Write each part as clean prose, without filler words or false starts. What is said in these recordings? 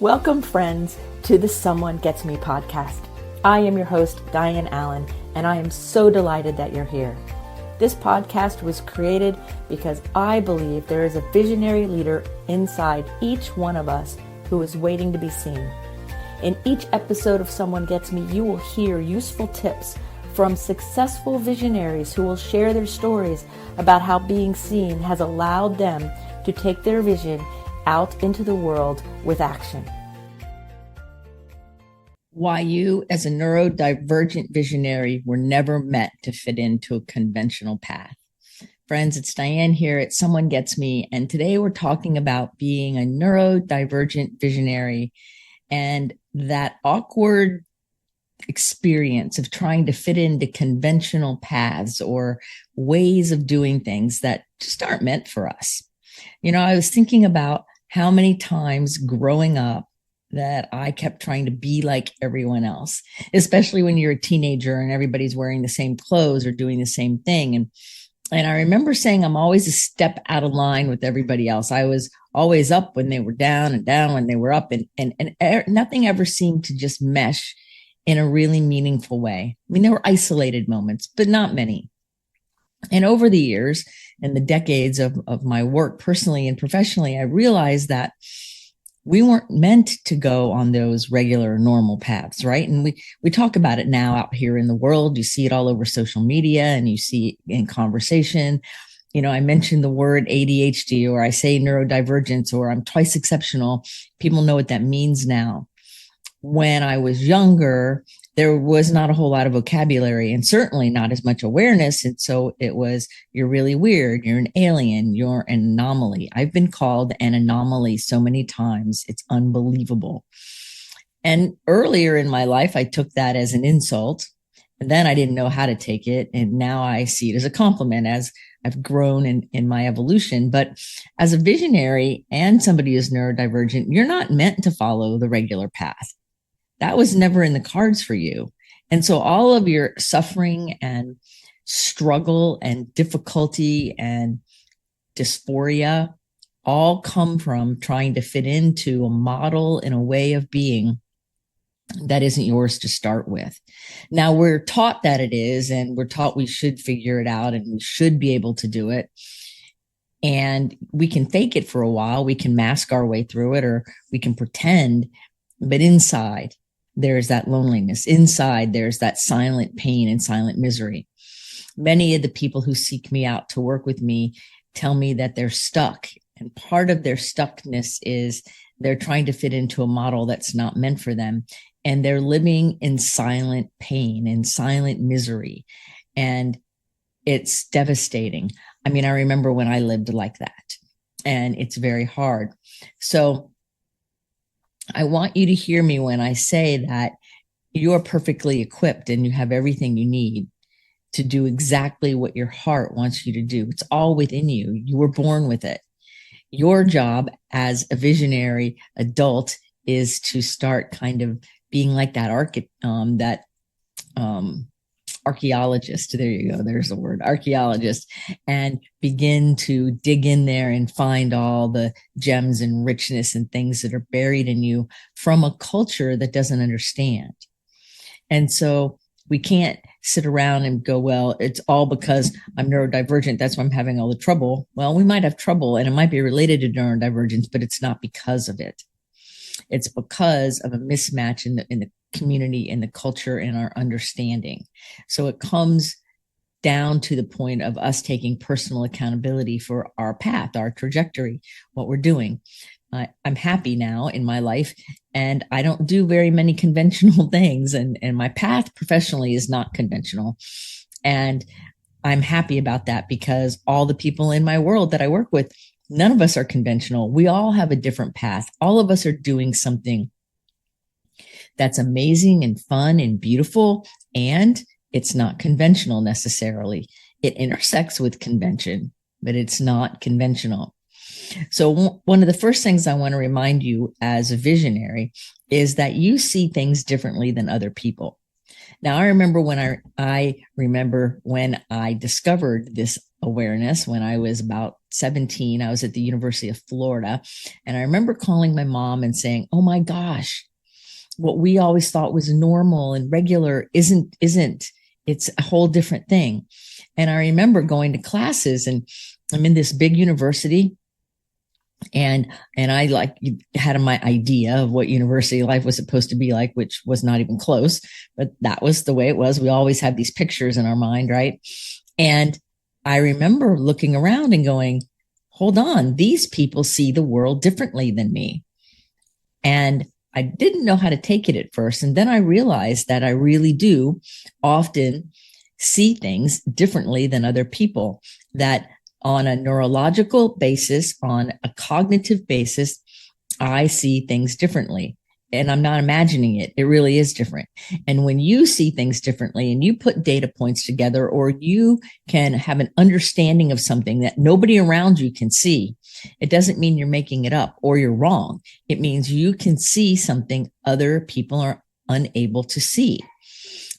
Welcome, friends, to the Someone Gets Me podcast. I am your host, Dianne A, and I am so delighted that you're here. This podcast was created because I believe there is a visionary leader inside each one of us who is waiting to be seen. In each episode of Someone Gets Me, you will hear useful tips from successful visionaries who will share their stories about how being seen has allowed them to take their vision out into the world with action. Why you, as a neurodivergent visionary, were never meant to fit into a conventional path. Friends, it's Dianne here at Someone Gets Me, and today we're talking about being a neurodivergent visionary and that awkward experience of trying to fit into conventional paths or ways of doing things that just aren't meant for us. You know, I was thinking about how many times growing up that I kept trying to be like everyone else, especially when you're a teenager and everybody's wearing the same clothes or doing the same thing. And I remember saying I'm always a step out of line with everybody else. I was always up when they were down and down when they were up, and nothing ever seemed to just mesh in a really meaningful way. I mean, there were isolated moments, but not many. And over the years and the decades of my work personally and professionally, I realized that we weren't meant to go on those regular, normal paths, right? And we talk about it now out here in the world. You see it all over social media and you see it in conversation. You know, I mentioned the word ADHD, or I say neurodivergence, or I'm twice exceptional. People know what that means now. When I was younger, there was not a whole lot of vocabulary and certainly not as much awareness. And so it was, you're really weird. You're an alien. You're an anomaly. I've been called an anomaly so many times. It's unbelievable. And earlier in my life, I took that as an insult. And then I didn't know how to take it. And now I see it as a compliment as I've grown in my evolution. But as a visionary and somebody who's neurodivergent, you're not meant to follow the regular path. That was never in the cards for you. And so all of your suffering and struggle and difficulty and dysphoria all come from trying to fit into a model and a way of being that isn't yours to start with. Now, we're taught that it is, and we're taught we should figure it out and we should be able to do it. And we can fake it for a while. We can mask our way through it, or we can pretend, but inside, there's that loneliness. Inside, there's that silent pain and silent misery. Many of the people who seek me out to work with me tell me that they're stuck. And part of their stuckness is they're trying to fit into a model that's not meant for them. And they're living in silent pain and silent misery. And it's devastating. I mean, I remember when I lived like that, and it's very hard. So I want you to hear me when I say that you're perfectly equipped and you have everything you need to do exactly what your heart wants you to do. It's all within you. You were born with it. Your job as a visionary adult is to start kind of being like that archaeologist. There you go. There's the word, archaeologist, and begin to dig in there and find all the gems and richness and things that are buried in you from a culture that doesn't understand. And so we can't sit around and go, well, it's all because I'm neurodivergent. That's why I'm having all the trouble. Well, we might have trouble and it might be related to neurodivergence, but it's not because of it. It's because of a mismatch in the community, in the culture, and our understanding. So it comes down to the point of us taking personal accountability for our path, our trajectory, what we're doing. I'm happy now in my life, and I don't do very many conventional things, and my path professionally is not conventional. And I'm happy about that because all the people in my world that I work with, none of us are conventional. We all have a different path. All of us are doing something that's amazing and fun and beautiful, and it's not conventional necessarily. It intersects with convention, but it's not conventional. So one of the first things I want to remind you as a visionary is that you see things differently than other people. Now, I remember when I discovered this awareness when I was about 17. I was at the University of Florida, and I remember calling my mom and saying, "Oh my gosh, what we always thought was normal and regular isn't. It's a whole different thing." And I remember going to classes, and I'm in this big university, and I like had my idea of what university life was supposed to be like, which was not even close, but that was the way it was. We always have these pictures in our mind, right? And I remember looking around and going, hold on, these people see the world differently than me. And I didn't know how to take it at first. And then I realized that I really do often see things differently than other people, that on a neurological basis, on a cognitive basis, I see things differently. And I'm not imagining it. It really is different. And when you see things differently and you put data points together, or you can have an understanding of something that nobody around you can see, it doesn't mean you're making it up or you're wrong. It means you can see something other people are unable to see.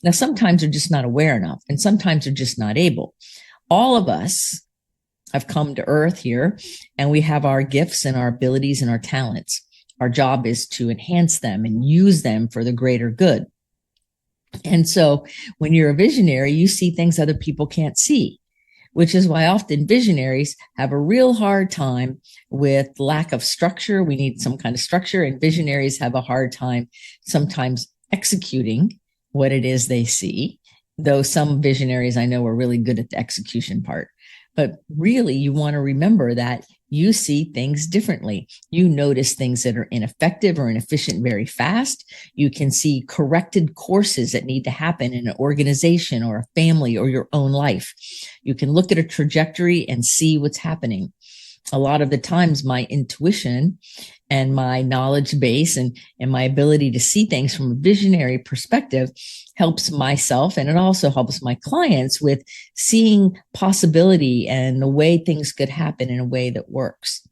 Now, sometimes they're just not aware enough, and sometimes they're just not able. All of us have come to earth here, and we have our gifts and our abilities and our talents. Our job is to enhance them and use them for the greater good. And so when you're a visionary, you see things other people can't see, which is why often visionaries have a real hard time with lack of structure. We need some kind of structure, and visionaries have a hard time sometimes executing what it is they see, though some visionaries I know are really good at the execution part. But really, you want to remember that you see things differently. You notice things that are ineffective or inefficient very fast. You can see corrected courses that need to happen in an organization or a family or your own life. You can look at a trajectory and see what's happening. A lot of the times, my intuition and my knowledge base and my ability to see things from a visionary perspective helps myself, and it also helps my clients with seeing possibility and the way things could happen in a way that works.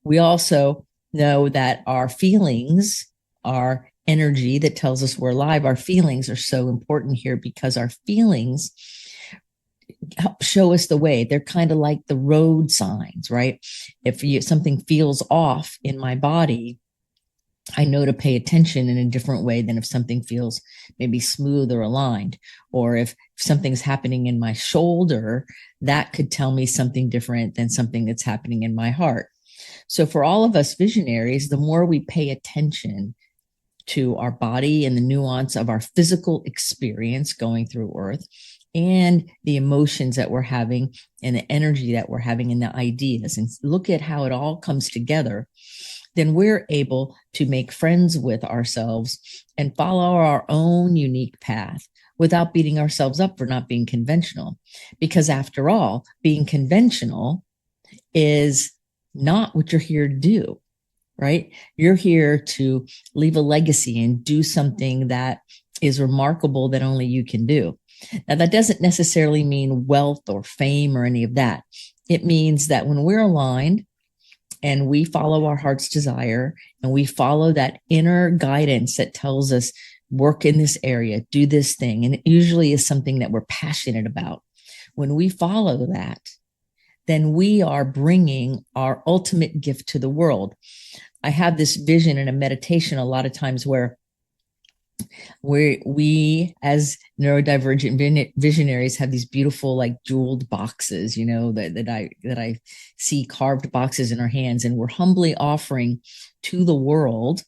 We also know that our feelings, our energy that tells us we're alive, our feelings are so important here, because our feelings help show us the way. They're kind of like the road signs, right? If something feels off in my body, I know to pay attention in a different way than if something feels maybe smooth or aligned. Or if something's happening in my shoulder, that could tell me something different than something that's happening in my heart. So for all of us visionaries, the more we pay attention to our body and the nuance of our physical experience going through Earth, and the emotions that we're having and the energy that we're having and the ideas, and look at how it all comes together, then we're able to make friends with ourselves and follow our own unique path without beating ourselves up for not being conventional. Because after all, being conventional is not what you're here to do, right? You're here to leave a legacy and do something that is remarkable that only you can do. Now, that doesn't necessarily mean wealth or fame or any of that. It means that when we're aligned and we follow our heart's desire and we follow that inner guidance that tells us, work in this area, do this thing, and it usually is something that we're passionate about. When we follow that, then we are bringing our ultimate gift to the world. I have this vision in a meditation a lot of times where we as neurodivergent visionaries have these beautiful, like, jeweled boxes, that I see carved boxes in our hands, and we're humbly offering to the world,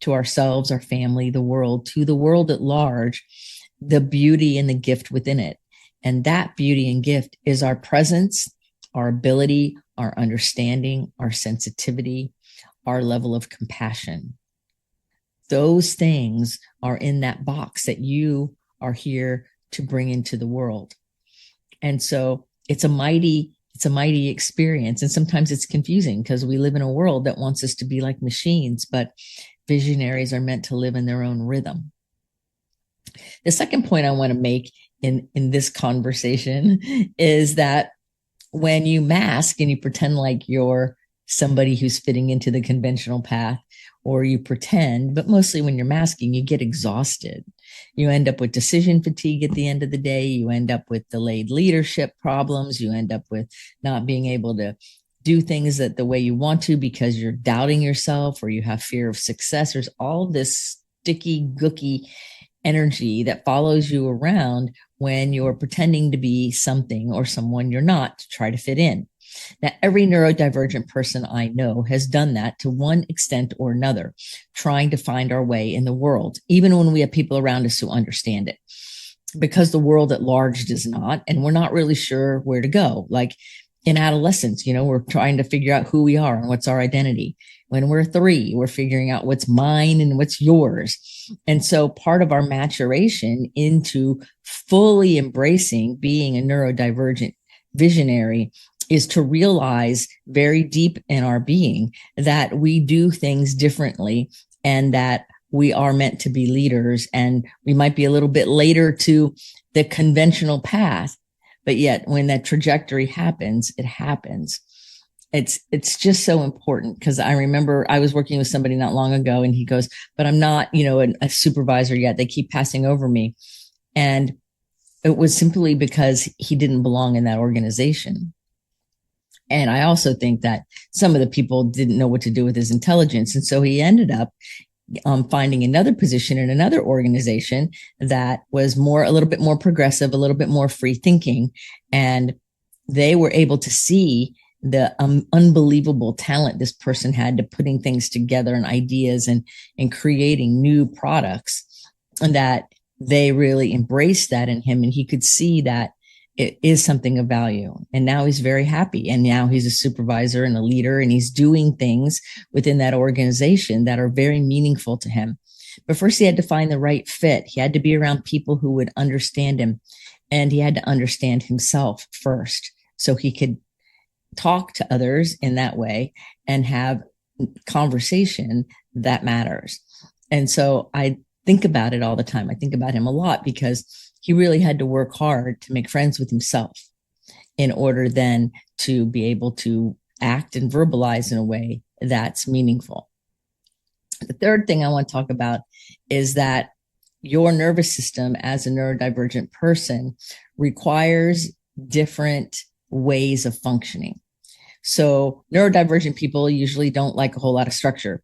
to ourselves, our family, the world, to the world at large, the beauty and the gift within it. And that beauty and gift is our presence, our ability, our understanding, our sensitivity, our level of compassion. Those things are in that box that you are here to bring into the world. And so it's a mighty experience. And sometimes it's confusing because we live in a world that wants us to be like machines, but visionaries are meant to live in their own rhythm. The second point I want to make in this conversation is that when you mask and you pretend like you're somebody who's fitting into the conventional path, or you pretend, but mostly when you're masking, you get exhausted. You end up with decision fatigue at the end of the day. You end up with delayed leadership problems. You end up with not being able to do things that the way you want to because you're doubting yourself or you have fear of success. There's all this sticky, gooky energy that follows you around when you're pretending to be something or someone you're not to try to fit in. Now, every neurodivergent person I know has done that to one extent or another, trying to find our way in the world, even when we have people around us who understand it, because the world at large does not, and we're not really sure where to go. Like in adolescence, we're trying to figure out who we are and what's our identity. When we're 3, we're figuring out what's mine and what's yours. And so part of our maturation into fully embracing being a neurodivergent visionary is to realize very deep in our being that we do things differently and that we are meant to be leaders, and we might be a little bit later to the conventional path, but yet when that trajectory happens, it happens. It's just so important, because I remember I was working with somebody not long ago and he goes, but I'm not, a supervisor yet. They keep passing over me. And it was simply because he didn't belong in that organization. And I also think that some of the people didn't know what to do with his intelligence. And so he ended up finding another position in another organization that was a little bit more progressive, a little bit more free thinking. And they were able to see the unbelievable talent this person had to putting things together and ideas and creating new products, and that they really embraced that in him. And he could see that it is something of value. And now he's very happy. And now he's a supervisor and a leader, and he's doing things within that organization that are very meaningful to him. But first he had to find the right fit. He had to be around people who would understand him, and he had to understand himself first so he could talk to others in that way and have conversation that matters. And so I think about it all the time. I think about him a lot because he really had to work hard to make friends with himself in order then to be able to act and verbalize in a way that's meaningful. The third thing I want to talk about is that your nervous system as a neurodivergent person requires different ways of functioning. So neurodivergent people usually don't like a whole lot of structure,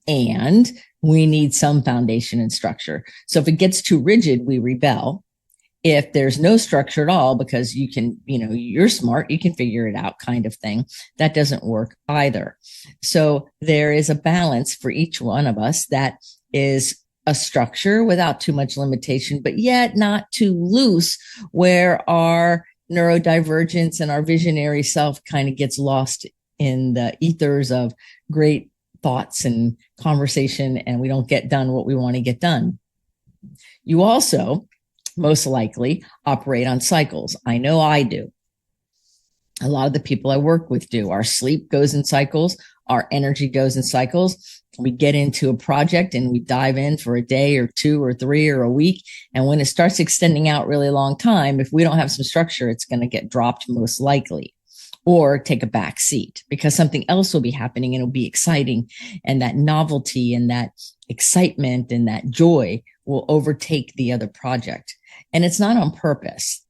and we need some foundation and structure. So if it gets too rigid, we rebel. If there's no structure at all, because you can, you're smart, you can figure it out kind of thing, that doesn't work either. So there is a balance for each one of us that is a structure without too much limitation, but yet not too loose, where our neurodivergence and our visionary self kind of gets lost in the ethers of great thoughts and conversation, and we don't get done what we want to get done. You also most likely operate on cycles. I know I do. A lot of the people I work with do. Our sleep goes in cycles. Our energy goes in cycles. We get into a project and we dive in for a day or 2 or 3 or a week. And when it starts extending out really long time, if we don't have some structure, it's going to get dropped most likely, or take a back seat, because something else will be happening and it'll be exciting. And that novelty and that excitement and that joy will overtake the other project. And it's not on purpose.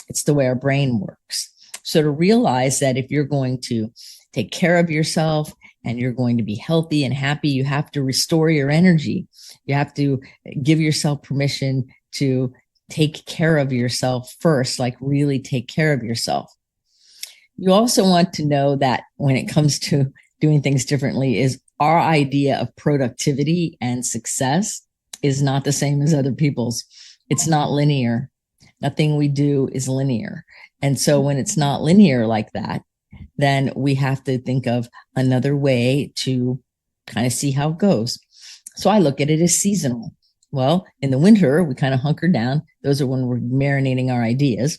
It's the way our brain works. So to realize that if you're going to take care of yourself and you're going to be healthy and happy, you have to restore your energy. You have to give yourself permission to take care of yourself first, like really take care of yourself. You also want to know that when it comes to doing things differently, is our idea of productivity and success is not the same as other people's. It's not linear. Nothing we do is linear. And so when it's not linear like that, then we have to think of another way to kind of see how it goes. So I look at it as seasonal. Well, in the winter, we kind of hunker down. Those are when we're marinating our ideas.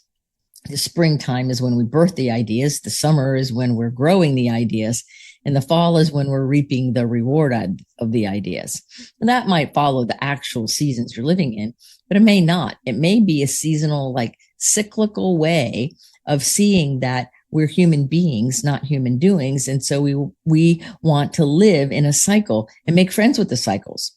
The springtime is when we birth the ideas. The summer is when we're growing the ideas. And the fall is when we're reaping the reward of the ideas. And that might follow the actual seasons you're living in, but it may not. It may be a seasonal, like cyclical way of seeing that we're human beings, not human doings. And so we want to live in a cycle and make friends with the cycles.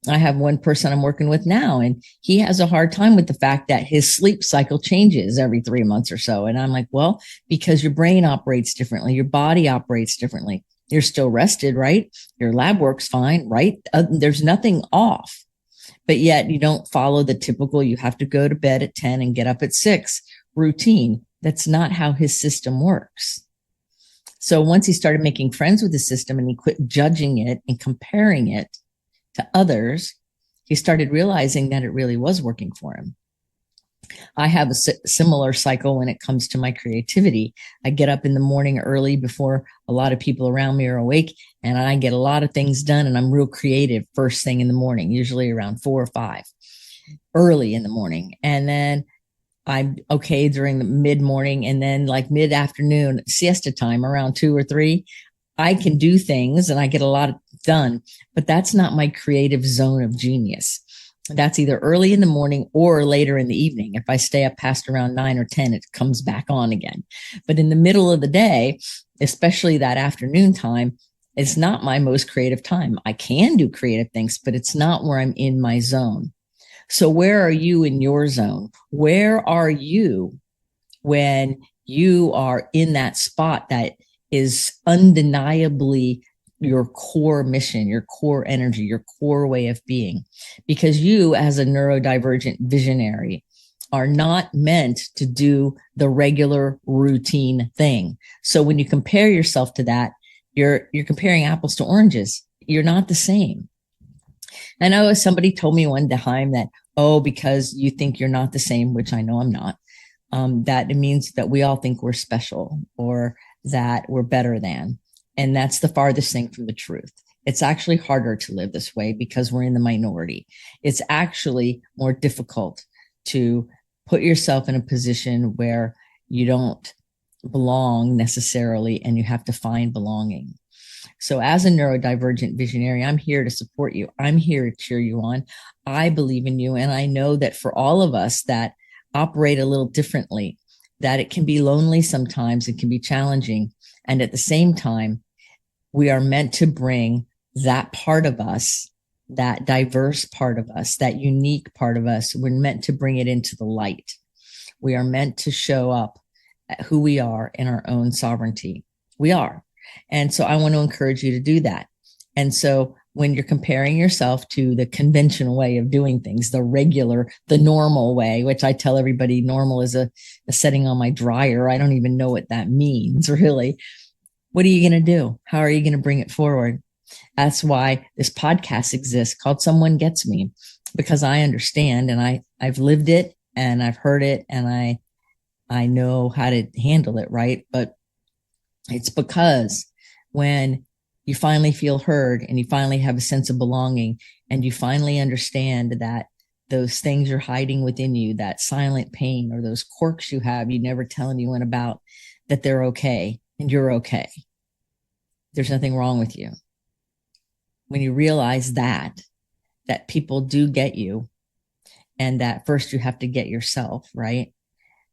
I have one person I'm working with now, and he has a hard time with the fact that his sleep cycle changes every 3 months or so. And I'm like, well, because your brain operates differently, your body operates differently. You're still rested, right? Your lab works fine, right? There's nothing off, but yet you don't follow the typical, you have to go to bed at 10 and get up at 6 routine. That's not how his system works. So once he started making friends with the system and he quit judging it and comparing it to others, he started realizing that it really was working for him. I have a similar cycle when it comes to my creativity. I get up in the morning early before a lot of people around me are awake, and I get a lot of things done, and I'm real creative first thing in the morning, usually around 4 or 5, early in the morning. And then I'm okay during the mid morning, and then like mid afternoon, siesta time around 2 or 3, I can do things and I get a lot done, but that's not my creative zone of genius. That's either early in the morning or later in the evening. If I stay up past around 9 or 10, it comes back on again. But in the middle of the day, especially that afternoon time, it's not my most creative time. I can do creative things, but it's not where I'm in my zone. So where are you in your zone? Where are you when you are in that spot that is undeniably your core mission, your core energy, your core way of being? Because you, as a neurodivergent visionary, are not meant to do the regular routine thing. So when you compare yourself to that, you're comparing apples to oranges. You're not the same. I know somebody told me one time that, oh, because you think you're not the same, which I know I'm not, that it means that we all think we're special or that we're better than. And that's the farthest thing from the truth. It's actually harder to live this way because we're in the minority. It's actually more difficult to put yourself in a position where you don't belong necessarily and you have to find belonging. So as a neurodivergent visionary, I'm here to support you. I'm here to cheer you on. I believe in you. And I know that for all of us that operate a little differently, that it can be lonely sometimes, it can be challenging. And at the same time, we are meant to bring that part of us, that diverse part of us, that unique part of us. We're meant to bring it into the light. We are meant to show up at who we are in our own sovereignty. We are. And so I want to encourage you to do that. And so when you're comparing yourself to the conventional way of doing things, the regular, the normal way, which I tell everybody normal is a setting on my dryer. I don't even know what that means, really. What are you going to do? How are you going to bring it forward? That's why this podcast exists called Someone Gets Me, because I understand and I've lived it and I've heard it and I know how to handle it, right? But it's because when you finally feel heard and you finally have a sense of belonging and you finally understand that those things you're hiding within you, that silent pain or those quirks you have, you never tell anyone about, that they're okay and you're okay. There's nothing wrong with you. When you realize that people do get you and that first you have to get yourself, right?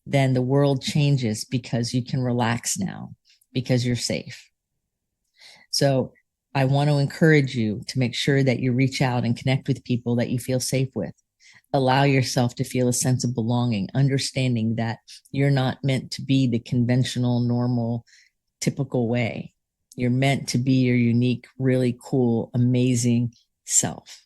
Then the world changes because you can relax now because you're safe. So I want to encourage you to make sure that you reach out and connect with people that you feel safe with. Allow yourself to feel a sense of belonging, understanding that you're not meant to be the conventional, normal, typical way. You're meant to be your unique, really cool, amazing self.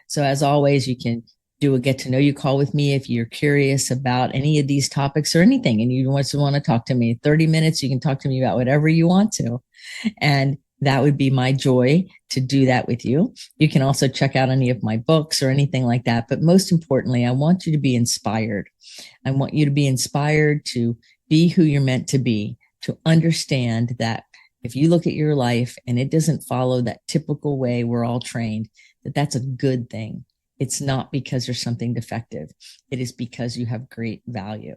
So as always, you can do a get to know you call with me if you're curious about any of these topics or anything and you want to talk to me. 30 minutes, you can talk to me about whatever you want to. And that would be my joy to do that with you. You can also check out any of my books or anything like that. But most importantly, I want you to be inspired. I want you to be inspired to be who you're meant to be, to understand that if you look at your life and it doesn't follow that typical way we're all trained, that's a good thing. It's not because there's something defective. It is because you have great value.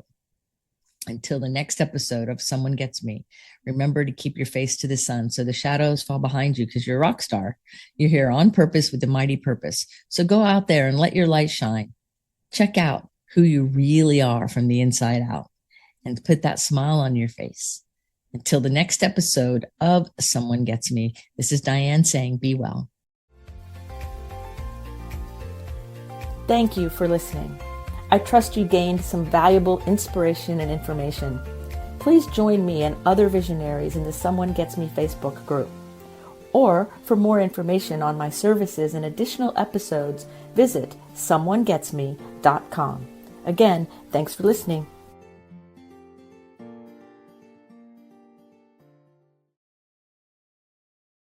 Until the next episode of Someone Gets Me, remember to keep your face to the sun so the shadows fall behind you because you're a rock star. You're here on purpose with a mighty purpose. So go out there and let your light shine. Check out who you really are from the inside out and put that smile on your face. Until the next episode of Someone Gets Me, this is Dianne saying, be well. Thank you for listening. I trust you gained some valuable inspiration and information. Please join me and other visionaries in the Someone Gets Me Facebook group. Or for more information on my services and additional episodes, visit someonegetsme.com. Again, thanks for listening.